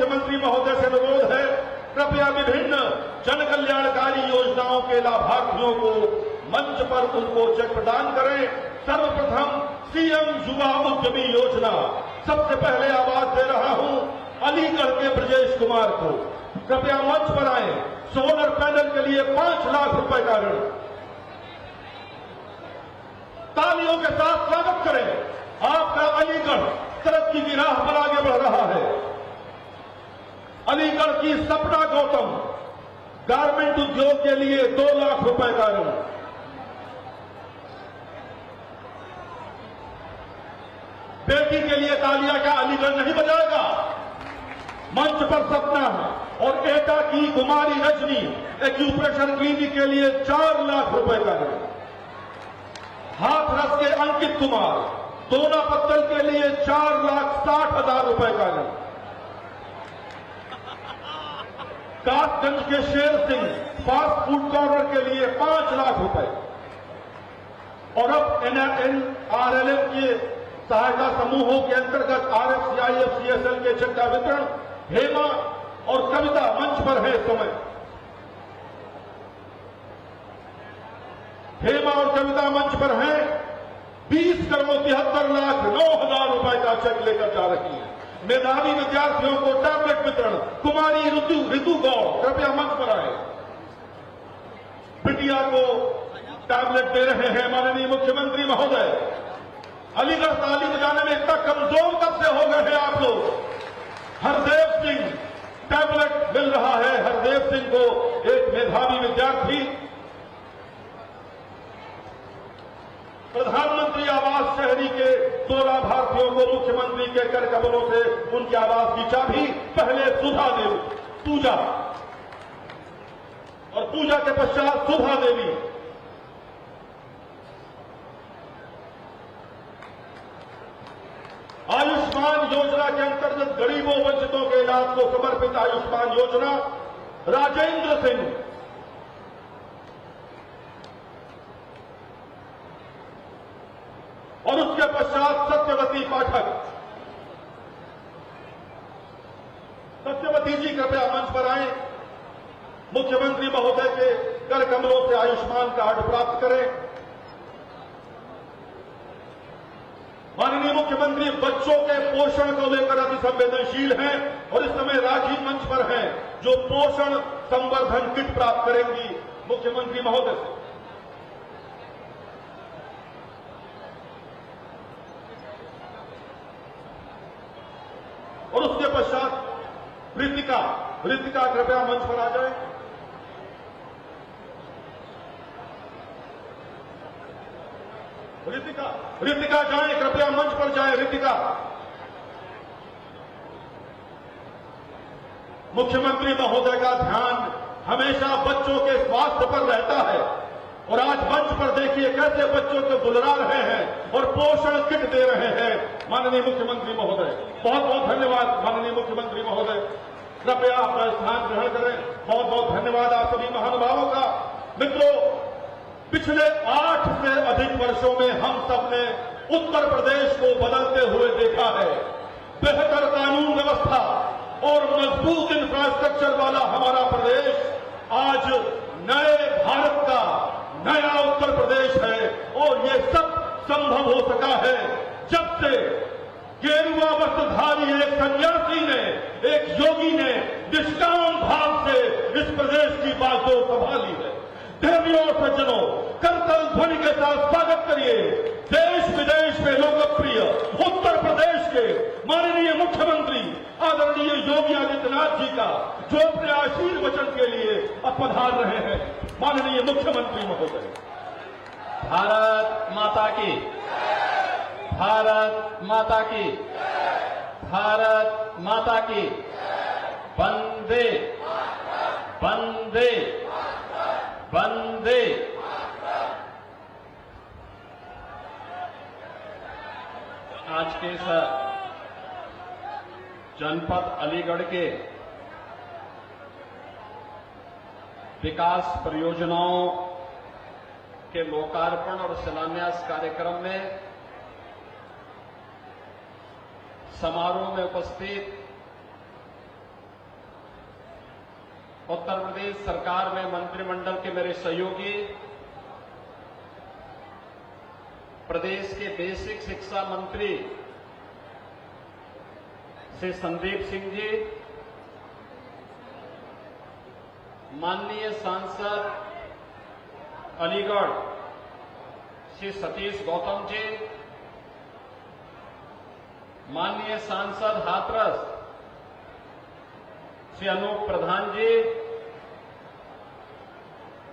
मुख्यमंत्री महोदय से अनुरोध है, कृपया विभिन्न जन कल्याणकारी योजनाओं के लाभार्थियों को मंच पर उनको चेक प्रदान करें। सर्वप्रथम सीएम युवा उद्यमी योजना, सबसे पहले आवाज दे रहा हूं अलीगढ़ के ब्रजेश कुमार को। कृपया मंच पर आए। सोलर पैनल के लिए 5 लाख रुपए का ऋण। तालियों के साथ स्वागत करें। आपका अलीगढ़ तरक्की की राह पर आगे बढ़ रहा है। अलीगढ़ की सपना गौतम गारमेंट उद्योग के लिए 2 लाख रुपए का ऋण। बेटी के लिए तालियां क्या अलीगढ़ नहीं बजाएगा? मंच पर सपना है। और एटा की कुमारी रजनी एक्यूप्रेशर क्लिनिक के लिए 4 लाख रुपए का ऋण। हाथरस के अंकित कुमार दोना पत्तल के लिए 4,60,000 रुपए का ऋण। कासगंज के Sher Singh fast food corner के लिए 5 लाख रुपए। और अब NRLM के सहायता समूहों के अंतर्गत RFCIFCSL के चेक का वितरण। हेमा और कविता मंच पर है इस समय। हेमा और कविता मंच पर हैं। 20,73,09,000 रुपए का चेक लेकर जा रही है। मेधावी विद्यार्थियों को टैबलेट वितरण। कुमारी ऋतु गौड़ कृपया मंच पर आए। बिटिया को टैबलेट दे रहे हैं माननीय मुख्यमंत्री महोदय। अलीगढ़ ताली बजाने में इतना कमजोर कब से हो गए हैं आप लोग? हरदेव सिंह टैबलेट मिल रहा है। हरदेव सिंह को एक मेधावी विद्यार्थी। प्रधानमंत्री आवास शहरी के 2 लाभार्थियों को मुख्यमंत्री के कर कमलों से उनके आवास की चाबी। पहले सुधा देवी, पूजा और पूजा के पश्चात सुधा देवी। आयुष्मान योजना के अंतर्गत गरीबों वंचितों के इलाज को समर्पित आयुष्मान योजना, राजेंद्र सिंह। और उसके पश्चात सत्यवती पाठक। सत्यवती जी कृपया मंच पर आए। मुख्यमंत्री महोदय के कर कमलों से आयुष्मान कार्ड प्राप्त करें। माननीय मुख्यमंत्री बच्चों के पोषण को लेकर अति संवेदनशील हैं और इस समय राखी मंच पर हैं जो पोषण संवर्धन किट प्राप्त करेंगी मुख्यमंत्री महोदय से। और उसके पश्चात ऋतिका कृपया मंच पर आ जाए। ऋतिका जाए, कृपया मंच पर जाए। ऋतिका। मुख्यमंत्री महोदय का ध्यान हमेशा बच्चों के स्वास्थ्य पर रहता है और आज मंच पर देखिए कैसे बच्चों को दुलरा रहे हैं और पोषण किट दे रहे हैं माननीय मुख्यमंत्री महोदय। बहुत बहुत धन्यवाद माननीय मुख्यमंत्री महोदय। कृपया अपना स्थान ग्रहण करें। बहुत बहुत धन्यवाद आप सभी महानुभावों का। मित्रों, पिछले 8 से अधिक वर्षों में हम सबने उत्तर प्रदेश को बदलते हुए देखा है। बेहतर कानून व्यवस्था और मजबूत इंफ्रास्ट्रक्चर वाला हमारा प्रदेश आज नए भारत का नया उत्तर प्रदेश है। और ये सब संभव हो सका है जब से गेरुआ वस्त्रधारी एक सन्यासी ने, एक योगी ने निष्काम भाव से इस प्रदेश की बागडोर संभाली है। देवियों और सज्जनों, करतल ध्वनि के साथ स्वागत करिए देश विदेश में लोकप्रिय उत्तर प्रदेश के माननीय मुख्यमंत्री आदरणीय योगी आदित्यनाथ जी का, जो अपने आशीर्वचन के लिए अब पधार रहे हैं माननीय मुख्यमंत्री महोदय। भारत माता की, भारत माता की, भारत माता की। वंदे वंदे वंदे। आज के इस जनपद अलीगढ़ के विकास परियोजनाओं के लोकार्पण और शिलान्यास कार्यक्रम में समारोह में उपस्थित उत्तर प्रदेश सरकार में मंत्रिमंडल के मेरे सहयोगी, प्रदेश के बेसिक शिक्षा मंत्री श्री संदीप सिंह जी, माननीय सांसद अलीगढ़ श्री सतीश गौतम जी, माननीय सांसद हाथरस श्री अनूप प्रधान जी,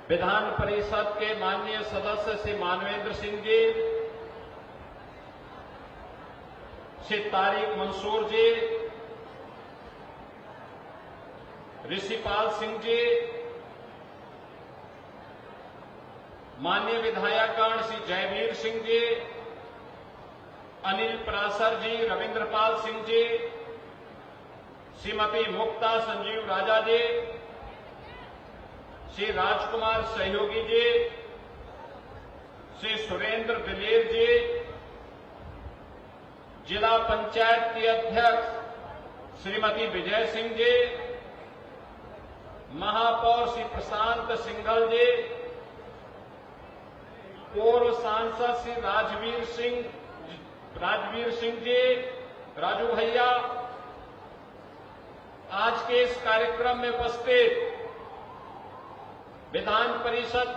विधान परिषद के माननीय सदस्य श्री मानवेंद्र सिंह जी, श्री तारिक मंसूर जी, ऋषिपाल सिंह जी, माननीय विधायकगण श्री जयवीर सिंह जी, अनिल परासर जी, रविंद्रपाल सिंह जी, श्रीमती मुक्ता संजीव राजा जी, श्री राजकुमार सहयोगी जी, श्री सुरेंद्र दिलेर जी, जिला पंचायत की अध्यक्ष श्रीमती विजय सिंह जी, महापौर श्री प्रशांत सिंघल जी, पूर्व सांसद श्री राजवीर सिंह जी, राजू भैया, आज के इस कार्यक्रम में उपस्थित विधान परिषद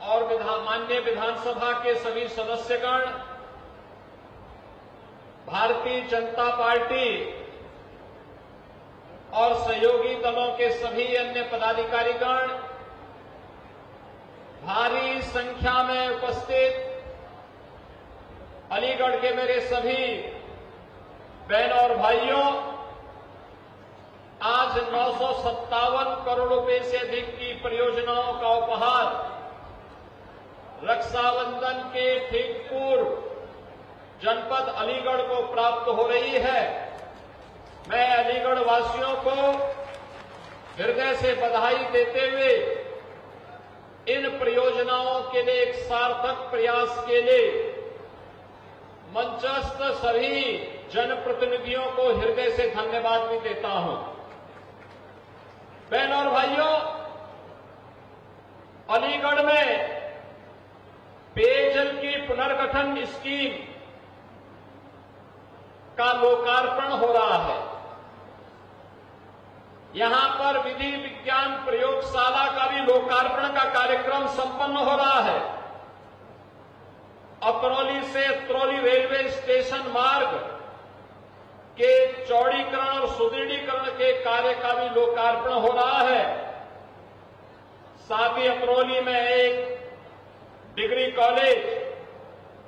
और माननीय विधानसभा के सभी सदस्यगण, भारतीय जनता पार्टी और सहयोगी दलों के सभी अन्य पदाधिकारीगण, भारी संख्या में उपस्थित अलीगढ़ के मेरे सभी बहनों और भाइयों, आज 957 करोड़ रुपए से अधिक की परियोजनाओं का उपहार रक्षाबंधन के ठीक पूर्व जनपद अलीगढ़ को प्राप्त हो रही है। मैं अलीगढ़ वासियों को हृदय से बधाई देते हुए इन परियोजनाओं के लिए एक सार्थक प्रयास के लिए मंचस्थ सभी जनप्रतिनिधियों को हृदय से धन्यवाद भी देता हूं। बहनों और भाइयों, अलीगढ़ में पेयजल की पुनर्गठन स्कीम का लोकार्पण हो रहा है। यहां पर विधि विज्ञान प्रयोगशाला का भी लोकार्पण का कार्यक्रम संपन्न हो रहा है। अपरौली से अतरौली रेलवे स्टेशन मार्ग के चौड़ीकरण और सुदृढ़ीकरण के कार्य का भी लोकार्पण हो रहा है। साथ ही अतरौली में एक डिग्री कॉलेज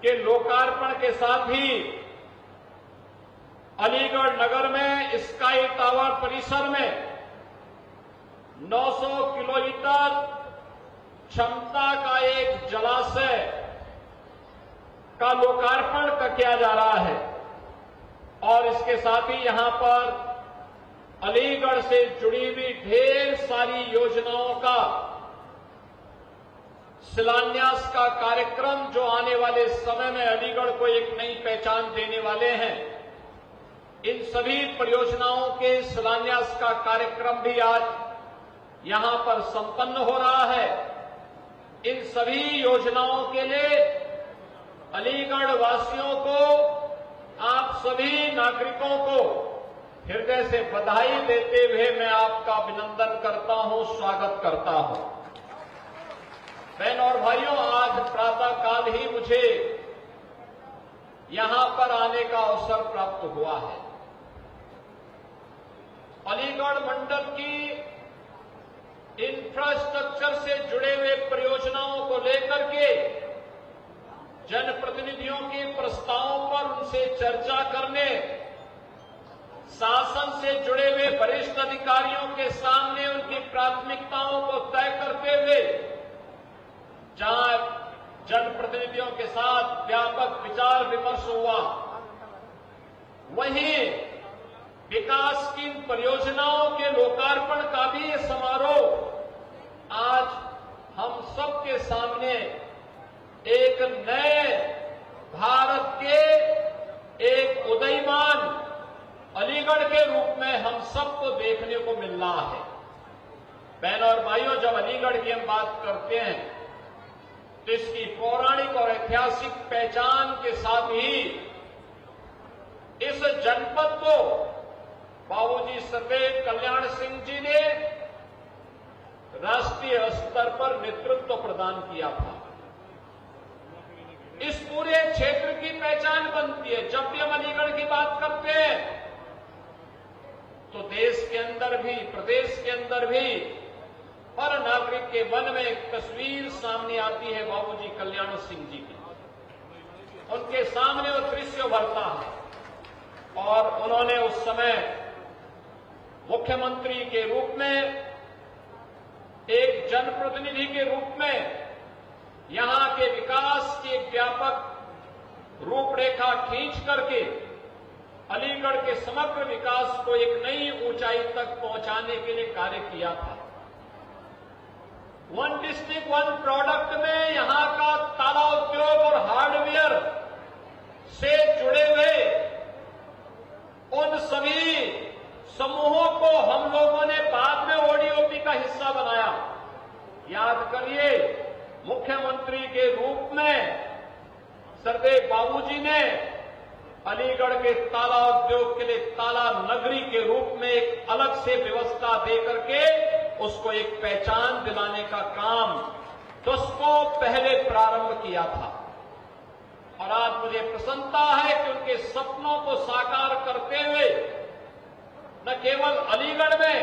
के लोकार्पण के साथ ही अलीगढ़ नगर में स्काई टावर परिसर में 900 किलोलीटर क्षमता का एक जलाशय का लोकार्पण किया जा रहा है और इसके साथ ही यहां पर अलीगढ़ से जुड़ी हुई ढेर सारी योजनाओं का शिलान्यास का कार्यक्रम जो आने वाले समय में अलीगढ़ को एक नई पहचान देने वाले हैं। इन सभी परियोजनाओं के शिलान्यास का कार्यक्रम भी आज यहां पर संपन्न हो रहा है। इन सभी योजनाओं के लिए अलीगढ़ वासियों को, आप सभी नागरिकों को हृदय से बधाई देते हुए मैं आपका अभिनंदन करता हूं, स्वागत करता हूं। बहनों और भाइयों, आज प्रातःकाल ही मुझे यहां पर आने का अवसर प्राप्त हुआ है। अलीगढ़ मंडल की इंफ्रास्ट्रक्चर से जुड़े हुए परियोजनाओं को लेकर के जनप्रतिनिधियों के प्रस्तावों पर उनसे चर्चा करने, शासन से जुड़े हुए वरिष्ठ अधिकारियों के सामने उनकी प्राथमिकताओं को तय करते हुए जहां जनप्रतिनिधियों के साथ व्यापक विचार विमर्श हुआ, वहीं विकास की परियोजनाओं के लोकार्पण का भी ये समारोह आज हम सबके सामने एक नए भारत के एक उदयमान अलीगढ़ के रूप में हम सबको देखने को मिल रहा है। बहनों और भाइयों, जब अलीगढ़ की हम बात करते हैं तो इसकी पौराणिक और ऐतिहासिक पहचान के साथ ही इस जनपद को बाबूजी सर्वदेव कल्याण सिंह जी ने राष्ट्रीय स्तर पर नेतृत्व प्रदान किया था। इस पूरे क्षेत्र की पहचान बनती है। जब भी हम अलीगढ़ की बात करते हैं तो देश के अंदर भी, प्रदेश के अंदर भी हर नागरिक के मन में एक तस्वीर सामने आती है बाबूजी कल्याण सिंह जी की। उनके सामने वो दृश्य उभरता है और उन्होंने उस समय मुख्यमंत्री के रूप में, एक जनप्रतिनिधि के रूप में यहां के विकास की एक व्यापक रूपरेखा खींच करके अलीगढ़ के समग्र विकास को एक नई ऊंचाई तक पहुंचाने के लिए कार्य किया था। वन डिस्ट्रिक्ट वन प्रोडक्ट में यहां का ताला उद्योग और हार्डवेयर से जुड़े हुए उन सभी समूहों को हम लोगों ने बाद में ओडीओपी का हिस्सा बनाया। याद करिए, मुख्यमंत्री के रूप में सरदेव बाबूजी ने अलीगढ़ के ताला उद्योग के लिए ताला नगरी के रूप में एक अलग से व्यवस्था दे करके उसको एक पहचान दिलाने का काम दशकों पहले प्रारंभ किया था। और आज मुझे प्रसन्नता है कि उनके सपनों को साकार करते हुए न केवल अलीगढ़ में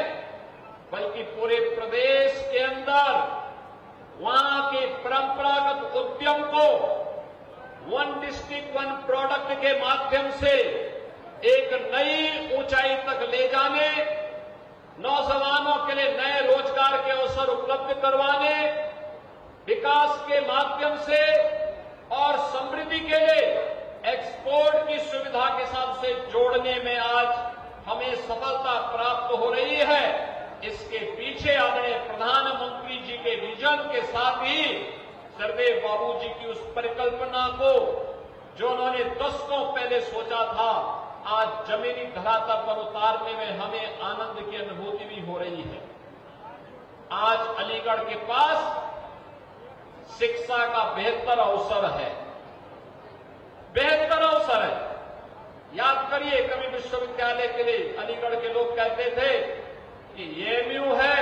बल्कि पूरे प्रदेश के अंदर वहां के परंपरागत उद्यम को वन डिस्ट्रिक्ट वन प्रोडक्ट के माध्यम से एक नई ऊंचाई तक ले जाने, नौजवानों के लिए नए रोजगार के अवसर उपलब्ध करवाने, विकास के माध्यम से और समृद्धि के लिए एक्सपोर्ट की सुविधा के साथ से जोड़ने में आज हमें सफलता प्राप्त हो रही है। इसके पीछे आदरणीय प्रधानमंत्री जी के विजन के साथ ही सरदेव बाबूजी की उस परिकल्पना को जो उन्होंने दशकों पहले सोचा था, आज जमीनी धरातल पर उतारने में हमें आनंद की अनुभूति भी हो रही है। आज अलीगढ़ के पास शिक्षा का बेहतर अवसर है, बेहतर अवसर है। याद करिए, कभी विश्वविद्यालय के लिए अलीगढ़ के लोग कहते थे कि एएमयू है,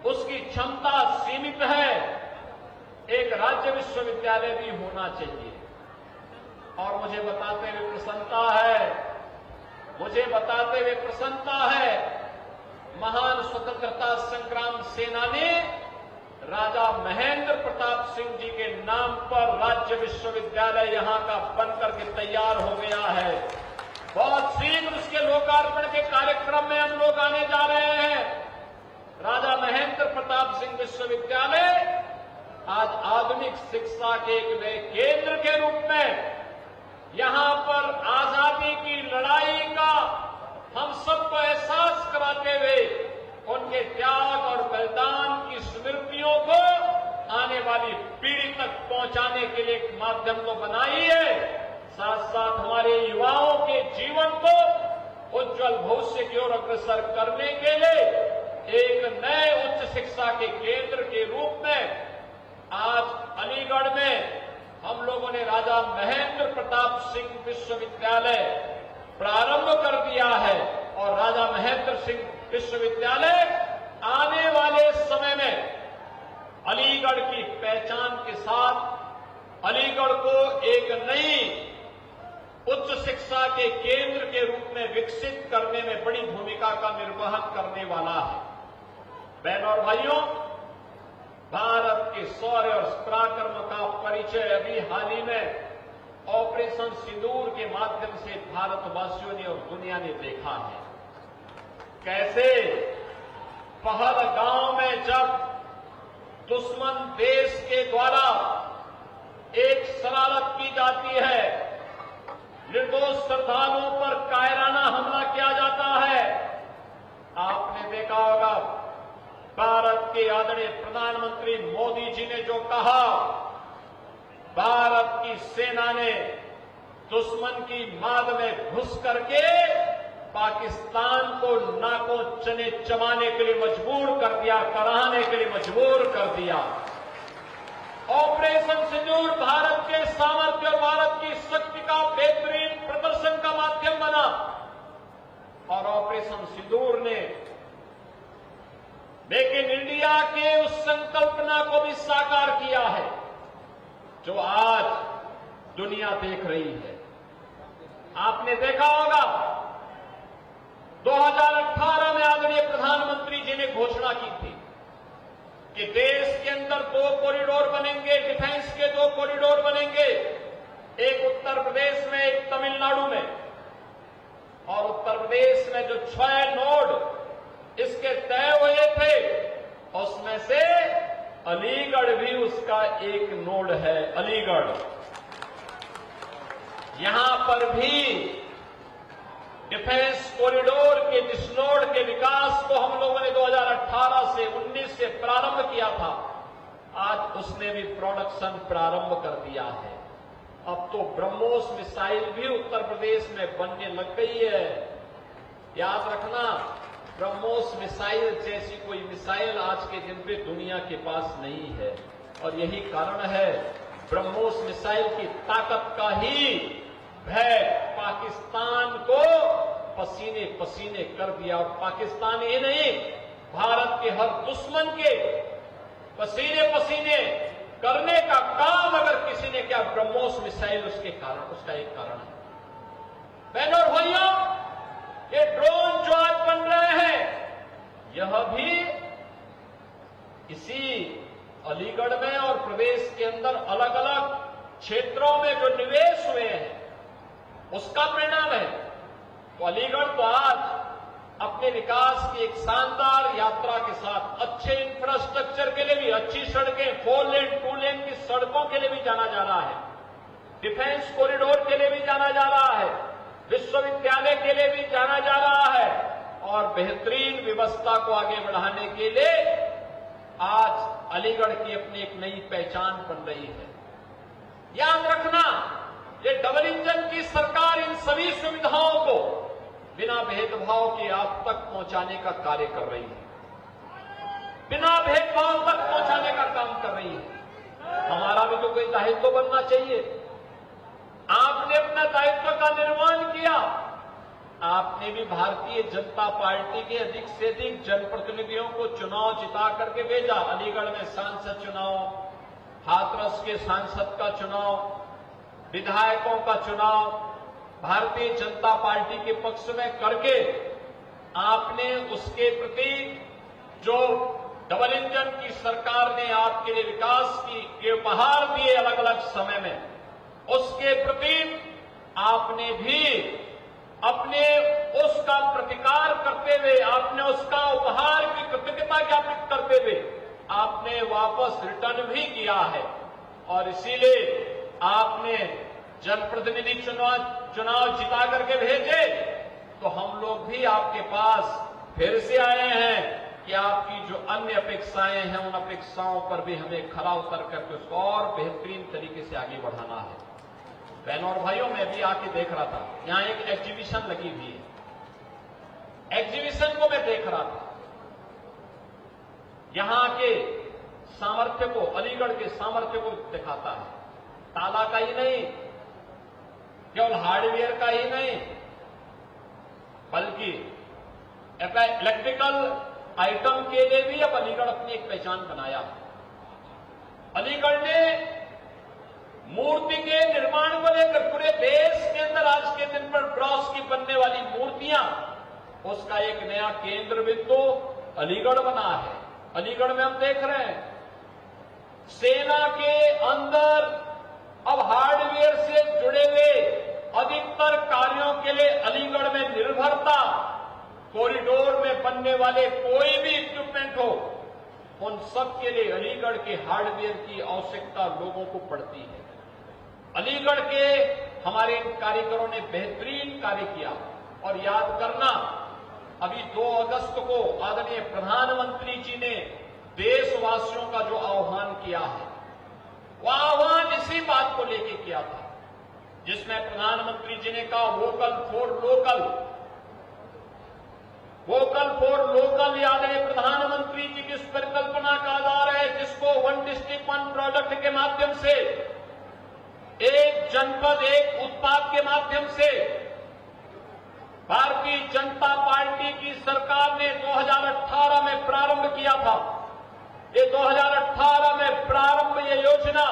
उसकी क्षमता सीमित है, एक राज्य विश्वविद्यालय भी होना चाहिए। और मुझे बताते हुए प्रसन्नता है, महान स्वतंत्रता संग्राम सेनानी राजा महेंद्र प्रताप सिंह जी के नाम पर राज्य विश्वविद्यालय यहां का बनकर के तैयार हो गया है। बहुत शीघ्र उसके लोकार्पण के कार्यक्रम में हम लोग आने जा रहे हैं। राजा महेंद्र प्रताप सिंह विश्वविद्यालय आज आधुनिक शिक्षा के एक नए केंद्र के रूप में यहां पर आजादी की लड़ाई का हम सबको एहसास कराते हुए उनके त्याग और बलिदान की स्मृतियों को आने वाली पीढ़ी तक पहुंचाने के लिए एक माध्यम तो बनाई है, साथ साथ हमारे युवाओं के जीवन को उज्जवल भविष्य की ओर अग्रसर करने के लिए एक नए उच्च शिक्षा के केंद्र के रूप में आज अलीगढ़ में हम लोगों ने राजा महेंद्र प्रताप सिंह विश्वविद्यालय प्रारंभ कर दिया है। और राजा महेंद्र सिंह विश्वविद्यालय आने वाले समय में अलीगढ़ की पहचान के साथ अलीगढ़ को एक नई उच्च शिक्षा के केंद्र के रूप में विकसित करने में बड़ी भूमिका का निर्वहन करने वाला है। बहनों और भाइयों, भारत के शौर्य और पराक्रम का परिचय अभी हाल ही में ऑपरेशन सिंदूर के माध्यम से भारतवासियों ने और दुनिया ने देखा है। कैसे पहलगांव में जब दुश्मन देश के द्वारा एक शरारत की जाती है, निर्दोष श्रद्धालुओं पर कायराना हमला किया जाता है, आपने देखा होगा भारत के आदरणीय प्रधानमंत्री मोदी जी ने जो कहा, भारत की सेना ने दुश्मन की माद में घुस करके पाकिस्तान को नाकों चने चबाने के लिए मजबूर कर दिया, कराहने के लिए मजबूर कर दिया। ऑपरेशन सिंदूर भारत के सामर्थ्य और भारत की शक्ति का बेहतरीन प्रदर्शन का माध्यम बना और ऑपरेशन सिंदूर ने मेक इन इंडिया के उस संकल्पना को भी साकार किया है जो आज दुनिया देख रही है। आपने देखा होगा 2018 में आदरणीय प्रधानमंत्री जी ने घोषणा की थी कि देश के अंदर 2 कॉरिडोर बनेंगे, डिफेंस के 2 कॉरिडोर बनेंगे, एक उत्तर प्रदेश में, एक तमिलनाडु में। और उत्तर प्रदेश में जो 6 नोड इसके तय हुए थे उसमें से अलीगढ़ भी उसका एक नोड है। अलीगढ़, यहां पर भी डिफेंस कॉरिडोर के जिस नोड के विकास को हम लोगों ने 2018 से 19 से प्रारंभ किया था, आज उसने भी प्रोडक्शन प्रारंभ कर दिया है। अब तो ब्रह्मोस मिसाइल भी उत्तर प्रदेश में बनने लग गई है। याद रखना, ब्रह्मोस मिसाइल जैसी कोई मिसाइल आज के दिन पे दुनिया के पास नहीं है और यही कारण है ब्रह्मोस मिसाइल की ताकत का ही भय पाकिस्तान को पसीने पसीने कर दिया। और पाकिस्तान ही नहीं, भारत के हर दुश्मन के पसीने पसीने करने का काम अगर किसी ने किया, ब्रह्मोस मिसाइल उसका एक कारण है। बहनों और भाइयों, ये ड्रोन जो आज बन रहे हैं, यह भी इसी अलीगढ़ में और प्रदेश के अंदर अलग अलग क्षेत्रों में जो निवेश हुए हैं उसका परिणाम है। तो अलीगढ़ तो आज अपने विकास की एक शानदार यात्रा के साथ अच्छे इंफ्रास्ट्रक्चर के लिए भी, अच्छी सड़कें, 4 लेन 2 लेन की सड़कों के लिए भी जाना जा रहा है, डिफेंस कॉरिडोर के लिए भी जाना जा रहा है, विश्वविद्यालय के लिए भी जाना जा रहा है और बेहतरीन व्यवस्था को आगे बढ़ाने के लिए आज अलीगढ़ की अपनी एक नई पहचान बन रही है। याद रखना, ये डबल इंजन की सरकार इन सभी सुविधाओं को बिना भेदभाव के आप तक पहुंचाने का कार्य कर रही है, बिना भेदभाव तक पहुंचाने का काम कर रही है। हमारा भी तो कोई दायित्व बनना चाहिए। आपने अपना दायित्व का निर्वहन किया, आपने भी भारतीय जनता पार्टी के अधिक से अधिक जनप्रतिनिधियों को चुनाव जिता करके भेजा। अलीगढ़ में सांसद चुनाव, हाथरस के सांसद का चुनाव, विधायकों का चुनाव भारतीय जनता पार्टी के पक्ष में करके आपने उसके प्रति जो डबल इंजन की सरकार ने आपके लिए विकास के उपहार दिए अलग अलग समय में, उसके प्रति आपने भी अपने उसका प्रतिकार करते हुए, आपने उसका उपहार की कृतज्ञता ज्ञापित करते हुए आपने वापस रिटर्न भी किया है। और इसीलिए आपने जनप्रतिनिधि चुनाव जिता करके भेजे तो हम लोग भी आपके पास फिर से आए हैं कि आपकी जो अन्य अपेक्षाएं हैं उन अपेक्षाओं पर भी हमें खरा उतर करके उसको और बेहतरीन तरीके से आगे बढ़ाना है। बहनों और भाइयों, मैं भी आके देख रहा था, यहां एक एग्जीबिशन लगी हुई है। एग्जीबिशन को मैं देख रहा था, यहां के सामर्थ्य को, अलीगढ़ के सामर्थ्य को दिखाता है। ताला का ही नहीं, केवल हार्डवेयर का ही नहीं, बल्कि इलेक्ट्रिकल आइटम के लिए भी अब अलीगढ़ अपनी एक पहचान बनाया। अलीगढ़ ने मूर्ति के निर्माण को लेकर पूरे देश के अंदर आज के दिन पर ब्रॉन्ज की बनने वाली मूर्तियां, उसका एक नया केंद्र बिंदु अलीगढ़ बना है। अलीगढ़ में हम देख रहे हैं सेना के अंदर अब हार्डवेयर से जुड़े हुए अधिकतर कार्यों के लिए अलीगढ़ में निर्भरता, कॉरिडोर में बनने वाले कोई भी इक्विपमेंट हो, उन सब के लिए अलीगढ़ के हार्डवेयर की आवश्यकता लोगों को पड़ती है। अलीगढ़ के हमारे इन कारीगरों ने बेहतरीन कार्य किया। और याद करना, अभी 2 अगस्त को आदरणीय प्रधानमंत्री जी ने देशवासियों का जो आह्वान किया है, वह आह्वान इसी बात को लेकर किया था, जिसमें प्रधानमंत्री जी ने कहा vocal for local. Vocal for local याद है प्रधानमंत्री जी की इस परिकल्पना का आधार है, जिसको वन डिस्ट्रिक्ट वन प्रोडक्ट के माध्यम से, एक जनपद एक उत्पाद के माध्यम से भारतीय जनता पार्टी की सरकार ने 2018 में प्रारंभ किया था। ये 2018 में प्रारंभ ये योजना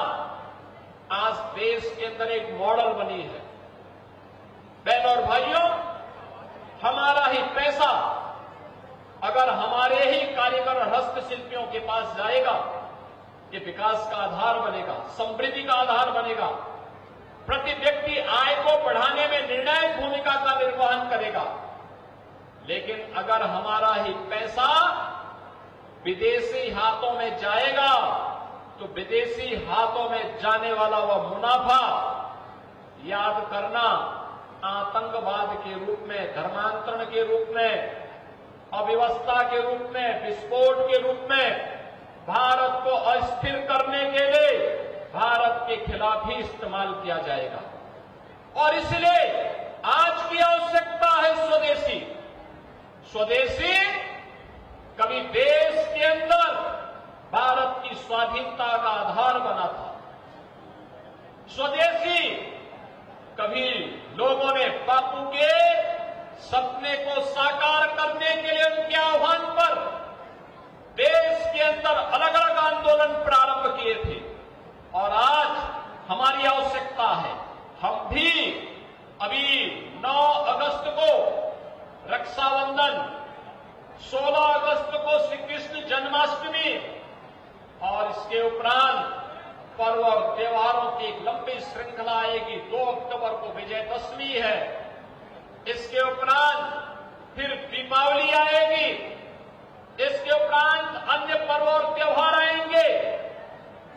आज देश के अंदर एक मॉडल बनी है। बहनों और भाइयों, हमारा ही पैसा अगर हमारे ही कारीगर और हस्तशिल्पियों के पास जाएगा, ये विकास का आधार बनेगा, समृद्धि का आधार बनेगा, प्रति व्यक्ति आय को बढ़ाने में निर्णायक भूमिका का निर्वहन करेगा। लेकिन अगर हमारा ही पैसा विदेशी हाथों में जाएगा, तो विदेशी हाथों में जाने वाला वह मुनाफा याद करना आतंकवाद के रूप में, धर्मांतरण के रूप में, अव्यवस्था के रूप में, विस्फोट के रूप में भारत को अस्थिर करने के लिए भारत के खिलाफ ही इस्तेमाल किया जाएगा। और इसलिए आज की आवश्यकता है स्वदेशी। स्वदेशी कभी देश के अंदर भारत की स्वाधीनता का आधार बना था। स्वदेशी कभी लोगों ने बापू के सपने को साकार करने के लिए उनके आह्वान पर देश के अंदर अलग अलग आंदोलन प्रारंभ किए थे। और आज हमारी आवश्यकता है, हम भी अभी 9 अगस्त को रक्षाबंधन, 16 अगस्त को श्री कृष्ण जन्माष्टमी और इसके उपरांत पर्व और त्योहारों की एक लंबी श्रृंखला आएगी। 2 अक्टूबर को विजयदशमी है, इसके उपरांत फिर दीपावली आएगी, इसके उपरांत अन्य पर्व और त्योहार आएंगे।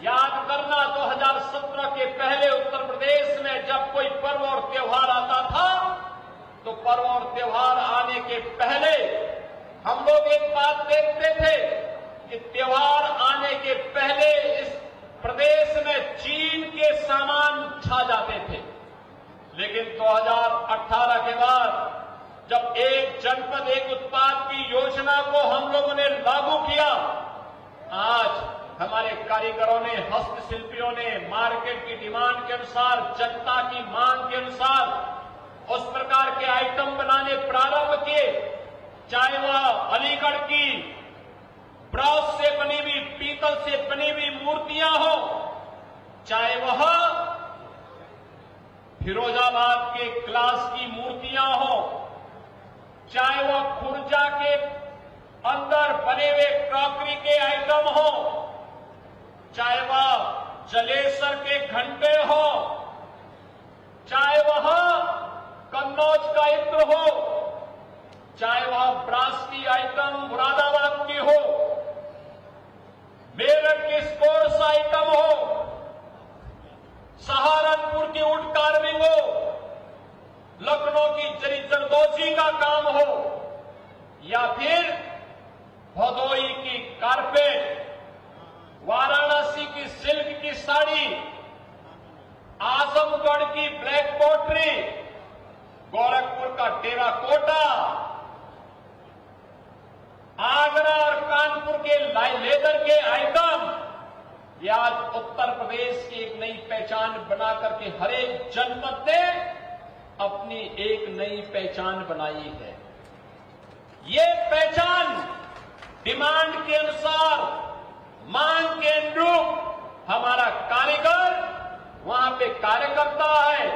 याद करना 2017 के पहले उत्तर प्रदेश में जब कोई पर्व और त्योहार आता था, तो पर्व और त्योहार आने के पहले हम लोग एक बात देखते थे कि त्योहार आने के पहले इस प्रदेश में चीन के सामान छा जाते थे। लेकिन 2018 के बाद जब एक जनपद एक उत्पाद की योजना को हम लोगों ने लागू किया, आज हमारे कारीगरों ने, हस्तशिल्पियों ने मार्केट की डिमांड के अनुसार, जनता की मांग के अनुसार उस प्रकार के आइटम बनाने प्रारंभ किए। चाहे वह अलीगढ़ की ब्रॉस से बनी हुई, पीतल से बनी हुई मूर्तियां हो, चाहे वह फिरोजाबाद के ग्लास की मूर्तियां हो, चाहे वह खुर्जा के अंदर बने हुए क्रॉकरी के आइटम हो, चाहे वह जलेसर के घंटे हो, चाहे वह कन्नौज का इत्र हो, चाहे वह ब्रास की आइटम मुरादाबाद की हो, मेरठ की स्पोर्ट्स आइटम हो, सहारनपुर की वुड कार्विंग हो, लखनऊ की जरी जरदोजी का काम हो, या फिर भदोई की कारपेट, वाराणसी की सिल्क की साड़ी, आजमगढ़ की ब्लैक पोट्री, गोरखपुर का टेराकोटा, आगरा और कानपुर के लेदर के आइटम, ये आज उत्तर प्रदेश की एक नई पहचान बना करके हर एक जनपद ने अपनी एक नई पहचान बनाई है। ये पहचान डिमांड के अनुसार, मांग के अनुरूप हमारा कारीगर वहां पे कार्य करता है।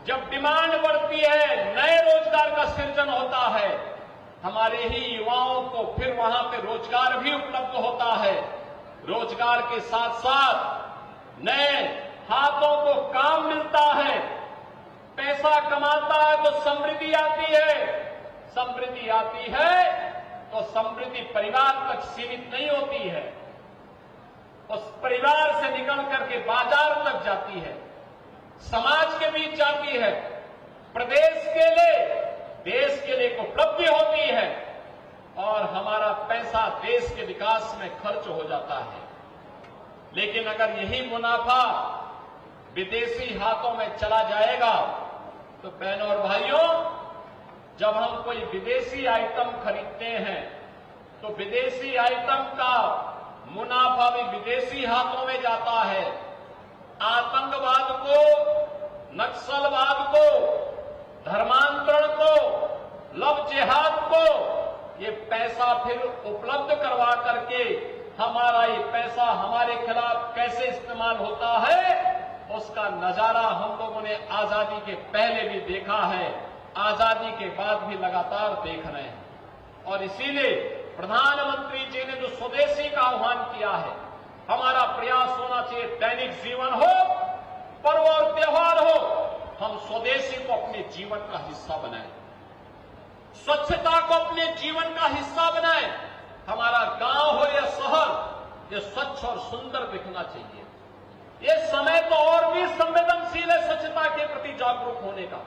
जब डिमांड बढ़ती है, नए रोजगार का सृजन होता है, हमारे ही युवाओं को फिर वहां पे रोजगार भी उपलब्ध होता है। रोजगार के साथ साथ नए हाथों को काम मिलता है, पैसा कमाता है तो समृद्धि आती है। समृद्धि आती है तो समृद्धि परिवार तक सीमित नहीं होती है, उस परिवार से निकल करके बाजार तक जाती है, समाज के बीच जाती है, प्रदेश के लिए, देश के लिए एक उपलब्धि होती है और हमारा पैसा देश के विकास में खर्च हो जाता है। लेकिन अगर यही मुनाफा विदेशी हाथों में चला जाएगा तो बहनों और भाइयों, जब हम कोई विदेशी आइटम खरीदते हैं तो विदेशी आइटम का मुनाफा भी विदेशी हाथों में जाता है। आतंकवाद को, नक्सलवाद को, धर्मांतरण को, लव जिहाद को ये पैसा फिर उपलब्ध करवा करके हमारा ये पैसा हमारे खिलाफ कैसे इस्तेमाल होता है, उसका नजारा हम लोगों ने आजादी के पहले भी देखा है, आजादी के बाद भी लगातार देख रहे हैं। और इसीलिए प्रधानमंत्री जी ने जो स्वदेशी का आह्वान किया है, हमारा प्रयास होना चाहिए दैनिक जीवन हो, पर्व और त्योहार हो, हम स्वदेशी को अपने जीवन का हिस्सा बनाएं, स्वच्छता को अपने जीवन का हिस्सा बनाएं। हमारा गांव हो या शहर, ये स्वच्छ और सुंदर दिखना चाहिए। ये समय तो और भी संवेदनशील है स्वच्छता के प्रति जागरूक होने का।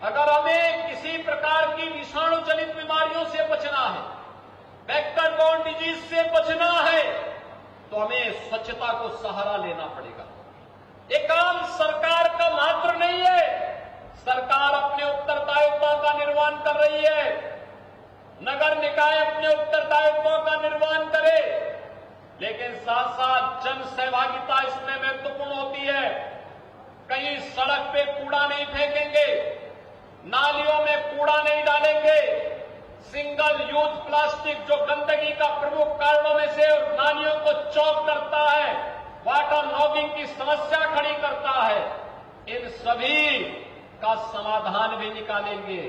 अगर हमें किसी प्रकार की विषाणु जनित बीमारियों से बचना है, वेक्टर बॉर्न डिजीज से बचना है, तो हमें स्वच्छता को सहारा लेना पड़ेगा। ये काम सरकार का मात्र नहीं है, सरकार अपने उत्तरदायित्वों का निर्वहन कर रही है, नगर निकाय अपने उत्तरदायित्वों का निर्वहन करे, लेकिन साथ साथ जन सहभागिता इसमें महत्वपूर्ण होती है। कहीं सड़क पे कूड़ा नहीं फेंकेंगे, नालियों में कूड़ा नहीं डालेंगे, सिंगल यूज प्लास्टिक जो गंदगी का प्रमुख कारणों में से नालियों को चौक करता है, वाटर लॉगिंग की समस्या खड़ी करता है, इन सभी का समाधान भी निकालेंगे।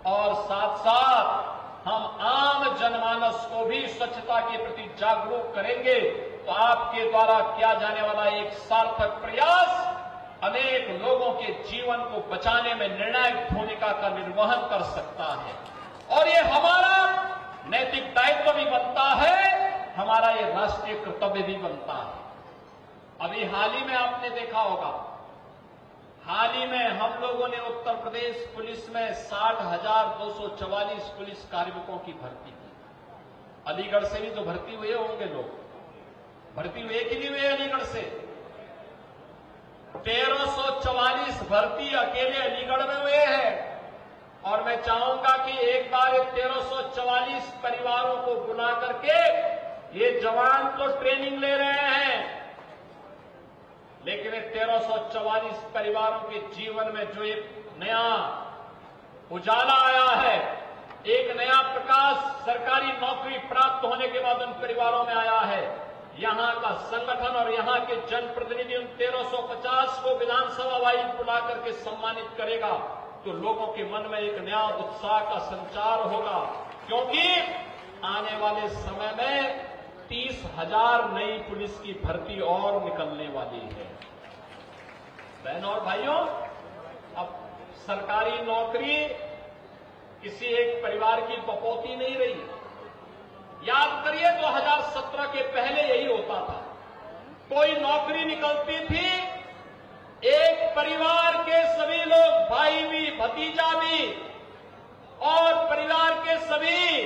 और साथ साथ हम आम जनमानस को भी स्वच्छता के प्रति जागरूक करेंगे, तो आपके द्वारा किया जाने वाला एक सार्थक प्रयास अनेक लोगों के जीवन को बचाने में निर्णायक भूमिका का निर्वहन कर सकता है। और ये हमारा नैतिक दायित्व भी बनता है, हमारा ये राष्ट्रीय कर्तव्य भी बनता है। अभी हाल ही में आपने देखा होगा, हाल ही में हम लोगों ने उत्तर प्रदेश पुलिस में 60,244 पुलिस कार्मिकों की भर्ती की। अलीगढ़ से भी तो भर्ती हुए होंगे लोग, भर्ती हुए कि नहीं हुए अलीगढ़ से? 1344 भर्ती अकेले अलीगढ़ में हुए हैं। और मैं चाहूंगा कि एक बार 1344 परिवारों को बुला करके, ये जवान तो ट्रेनिंग ले रहे हैं, लेकिन 1344 परिवारों के जीवन में जो एक नया उजाला आया है, एक नया प्रकाश सरकारी नौकरी प्राप्त होने के बाद उन परिवारों में आया है। यहां का संगठन और यहां के जनप्रतिनिधि उन 1350 को विधानसभा वाइज बुला करके सम्मानित करेगा, तो लोगों के मन में एक नया उत्साह का संचार होगा। क्योंकि आने वाले समय में 30,000 नई पुलिस की भर्ती और निकलने वाली है। बहनों और भाइयों, अब सरकारी नौकरी किसी एक परिवार की बपौती नहीं रही। याद करिए 2017 के पहले यही होता था, कोई नौकरी निकलती थी, एक परिवार के सभी लोग, भाई भी, भतीजा भी और परिवार के सभी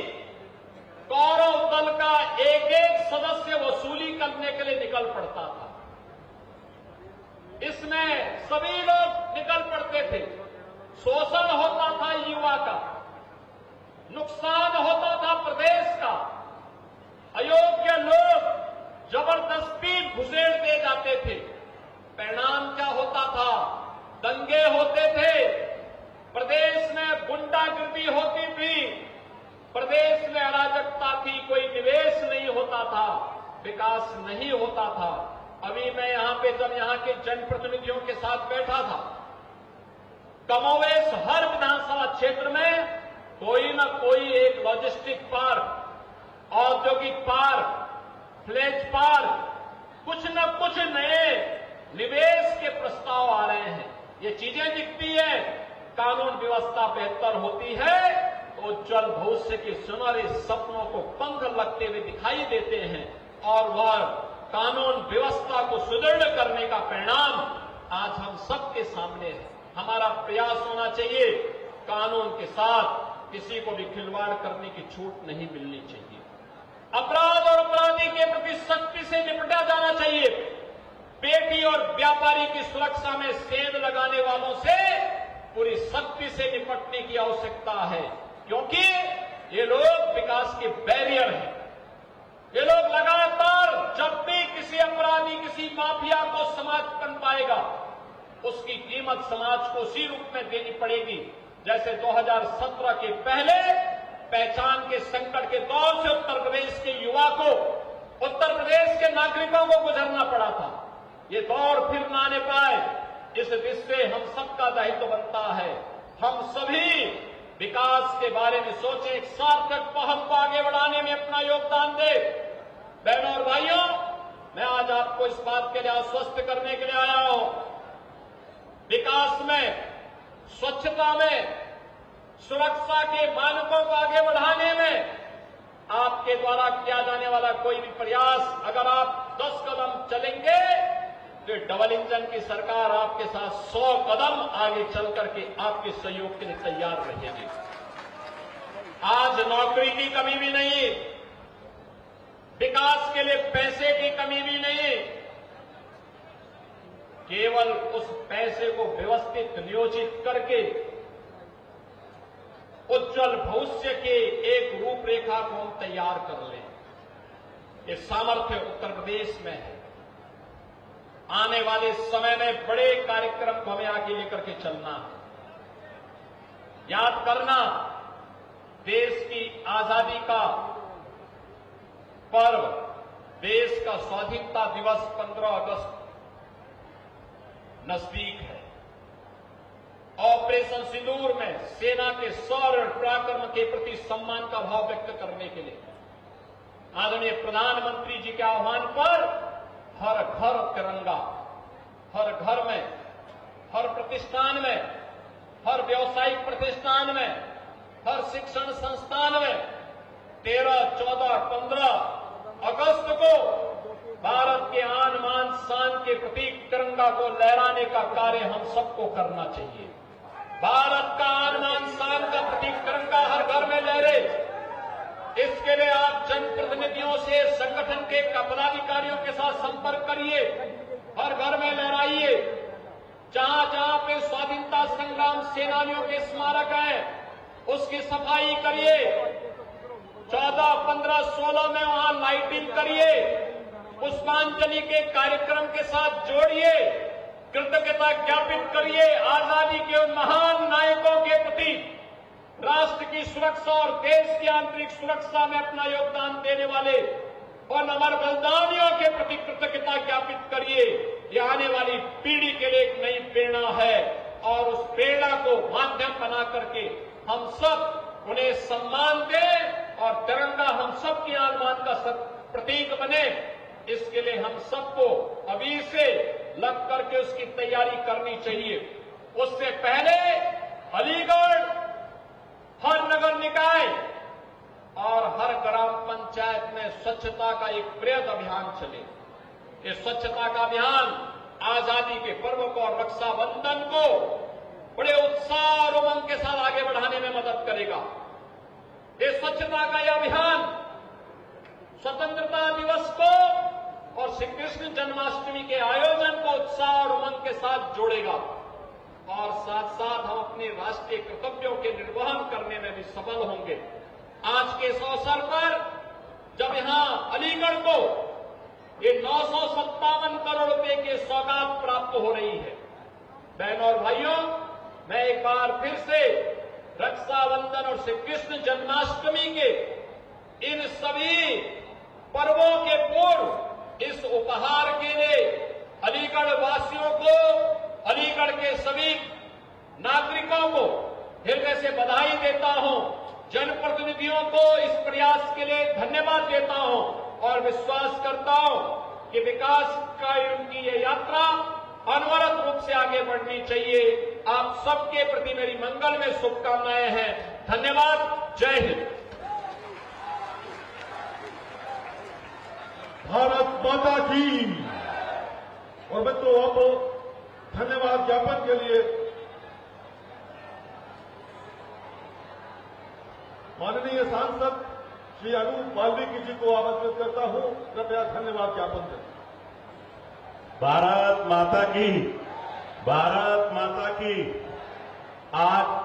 कौरव दल का एक एक सदस्य वसूली करने के लिए निकल पड़ता था। इसमें सभी लोग निकल पड़ते थे। शोषण होता था युवा का, नुकसान होता था प्रदेश का, अयोग्य लोग जबरदस्ती घुसेड़ दे जाते थे। परिणाम क्या होता था? दंगे होते थे, प्रदेश में गुंडागिर्दी होती थी, प्रदेश में अराजकता थी, कोई निवेश नहीं होता था, विकास नहीं होता था। अभी मैं यहां पे जब यहां के जनप्रतिनिधियों के साथ बैठा था, कमोवेश हर विधानसभा क्षेत्र में कोई न कोई एक लॉजिस्टिक पार्क, औद्योगिक पार्क, फ्लेज पार्क, कुछ न कुछ नए निवेश के प्रस्ताव आ रहे हैं। ये चीजें दिखती है, कानून व्यवस्था बेहतर होती है, उज्जवल भविष्य के सुनहरे सपनों को पंख लगते हुए दिखाई देते हैं, और वह कानून व्यवस्था को सुदृढ़ करने का परिणाम आज हम सबके सामने है। हमारा प्रयास होना चाहिए, कानून के साथ किसी को भी खिलवाड़ करने की छूट नहीं मिलनी चाहिए। अपराध और अपराधी के प्रति सख्ती से निपटा जाना चाहिए। बेटी और व्यापारी की सुरक्षा में सेंध लगाने वालों से पूरी सख्ती से निपटने की आवश्यकता है, क्योंकि ये लोग विकास के बैरियर हैं। ये लोग लगातार जब भी किसी अपराधी, किसी माफिया को समाज बन पाएगा, उसकी कीमत समाज को उसी रूप में देनी पड़ेगी जैसे 2017 के पहले पहचान के संकट के दौर से उत्तर प्रदेश के युवा को, उत्तर प्रदेश के नागरिकों को गुजरना पड़ा था। ये दौर फिर न आने पाए, इस दृष्टि हम सबका दायित्व बनता है। हम सभी विकास के बारे में सोचें, एक सार्थक पहल को आगे बढ़ाने में अपना योगदान दें। बहनों और भाइयों, मैं आज आपको इस बात के लिए आश्वस्त करने के लिए आया हूं, विकास में, स्वच्छता में, सुरक्षा के मानकों को आगे बढ़ाने में आपके द्वारा किया जाने वाला कोई भी प्रयास, अगर आप 10 कदम चलेंगे तो डबल इंजन की सरकार आपके साथ 100 कदम आगे चल करके आपके सहयोग के लिए तैयार रहेगी। आज नौकरी की कमी भी नहीं, विकास के लिए पैसे की कमी भी नहीं, केवल उस पैसे को व्यवस्थित नियोजित करके उज्जवल भविष्य के एक रूपरेखा को हम तैयार कर लें। ये सामर्थ्य उत्तर प्रदेश में है। आने वाले समय में बड़े कार्यक्रम को हमें आगे लेकर के चलना है। याद करना, देश की आजादी का पर्व, देश का स्वाधीनता दिवस 15 अगस्त नजदीक है। ऑपरेशन सिंदूर में सेना के शौर्य और पराक्रम के प्रति सम्मान का भाव व्यक्त करने के लिए आदरणीय प्रधानमंत्री जी के आह्वान पर हर घर तिरंगा, हर घर में, हर प्रतिष्ठान में, हर व्यावसायिक प्रतिष्ठान में, हर शिक्षण संस्थान में 13, 14, 15 अगस्त को भारत के आन मान शान के प्रतीक तिरंगा को लहराने का कार्य हम सबको करना चाहिए। भारत का आन मान शान का प्रतीक तिरंगा हर घर में लहरे। इसके लिए आप जनप्रतिनिधियों से, संगठन के पदाधिकारियों के साथ संपर्क करिए, हर घर में लहराइए। जहां जहां पे स्वाधीनता संग्राम सेनानियों के स्मारक हैं, उसकी सफाई करिए। 14, 15, 16 में वहां लाइटिंग करिए, पुष्पांजलि के कार्यक्रम के साथ जोड़िए, कृतज्ञता ज्ञापित करिए आजादी के उन महान नायकों के प्रति, राष्ट्र की सुरक्षा और देश की आंतरिक सुरक्षा में अपना योगदान देने वाले और अमर बलिदानियों के प्रति कृतज्ञता ज्ञापित करिए। ये आने वाली पीढ़ी के लिए एक नई प्रेरणा है और उस प्रेरणा को माध्यम बना करके हम सब उन्हें सम्मान दें और तिरंगा हम सब की आन-बान का प्रतीक बने। इसके लिए हम सबको अभी से लग करके उसकी तैयारी करनी चाहिए। उससे पहले अलीगढ़ हर नगर निकाय और हर ग्राम पंचायत में स्वच्छता का एक बृहद अभियान चले। ये स्वच्छता का अभियान आजादी के पर्व को और रक्षाबंधन को बड़े उत्साह और उमंग के साथ आगे बढ़ाने में मदद करेगा। ये स्वच्छता का यह अभियान स्वतंत्रता दिवस को और श्री कृष्ण जन्माष्टमी के आयोजन को उत्साह और उमंग के साथ जोड़ेगा और साथ साथ हम अपने राष्ट्रीय कर्तव्यों के निर्वहन करने में भी सफल होंगे। आज के इस अवसर पर जब यहां अलीगढ़ को ये 957 करोड़ रुपए की सौगात प्राप्त हो रही है, बहनों और भाइयों, मैं एक बार फिर से रक्षाबंधन और श्री कृष्ण जन्माष्टमी के इन सभी पर्वों के पूर्व इस उपहार के लिए अलीगढ़ वासियों को, अलीगढ़ के सभी नागरिकों को हृदय से बधाई देता हूं। जनप्रतिनिधियों को इस प्रयास के लिए धन्यवाद देता हूं और विश्वास करता हूं कि विकास का उनकी ये यात्रा अनवरत रूप से आगे बढ़नी चाहिए। आप सबके प्रति मेरी मंगल में शुभकामनाएं हैं। धन्यवाद। जय हिंद। भारत माता की। और मैं तो अब धन्यवाद ज्ञापन के लिए माननीय सांसद श्री अनूप वाल्मीकि जी को आमंत्रित करता हूं। कृपया धन्यवाद ज्ञापन करें। भारत माता की, भारत माता की। आज